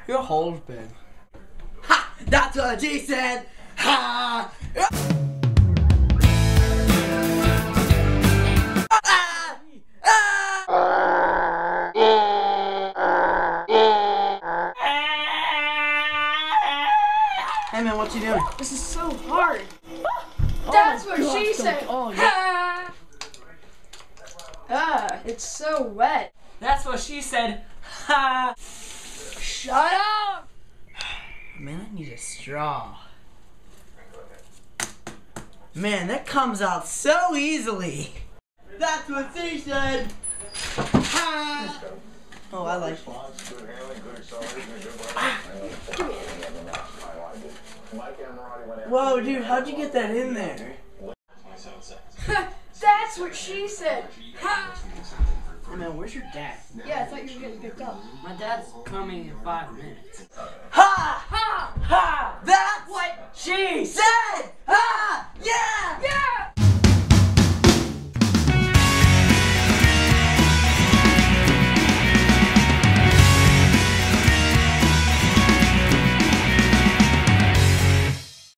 Your hole's big. Ha! That's what she said! Ha! Hey man, what you doing? This is so hard. That's what she said. Oh, yeah. It's so wet. That's what she said. Ha! Shut up! Man, I need a straw. Man, that comes out so easily. That's what she said. Ha! Oh, I like that. Whoa, dude, how'd you get that in there? That's what she said. Ha! Hey man, where's your dad? Yeah, I thought you were getting picked up. My dad's coming in 5 minutes.